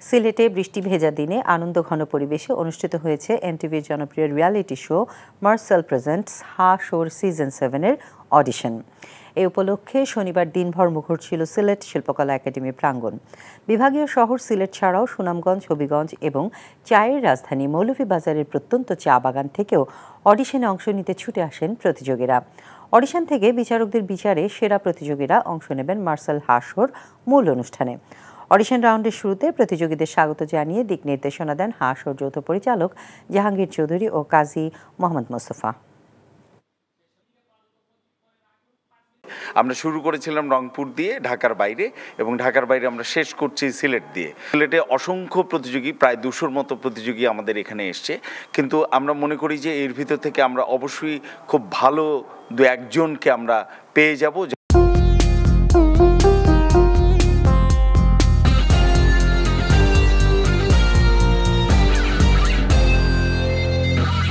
সিলেটে বৃষ্টি ভেজা দিনে আনন্দঘন পরিবেশে অনুষ্ঠিত হয়েছে এনটিভির জনপ্রিয় রিয়ালিটি শো মার্সেল প্রেজেন্টস হাঁস-ওর সিজন 7-এর অডিশন। এ উপলক্ষে শনিবার দিনভর মুখর ছিল সিলেট শিল্পকলা একাডেমি প্রাঙ্গণ। বিভাগীয় শহর সিলেট ছাড়াও সুনামগঞ্জ, হবিগঞ্জ এবং চায়ের রাজধানী মৌলভীবাজারের প্রত্যন্ত চা বাগান থেকেও অডিশনে অংশ নিতে ছুটে আসেন প্রতিযোগীরা। অডিশন থেকে বিচারকদের বিচারে সেরা প্রতিযোগীরা অংশ নেবেন মার্সেল হাঁস-ওর মূল অনুষ্ঠানে। অডিশন রাউন্ডের শুরুতে প্রতিযোগীদের স্বাগত জানিয়ে দিক নির্দেশনা দেন হাঁস-ওর যৌথ পরিচালক জাহাঙ্গীর চৌধুরী ও কাজী মোহাম্মদ মোস্তফা। আমরা শুরু করেছিলাম রংপুর দিয়ে ঢাকার বাইরে, এবং ঢাকার বাইরে আমরা শেষ করছি সিলেট দিয়ে। সিলেটে অসংখ্য প্রতিযোগী, প্রায় 200-র মতো প্রতিযোগী আমাদের এখানে এসছে, কিন্তু আমরা মনে করি যে এর ভিতর থেকে আমরা অবশ্যই খুব ভালো 2-1 জনকে আমরা পেয়ে যাব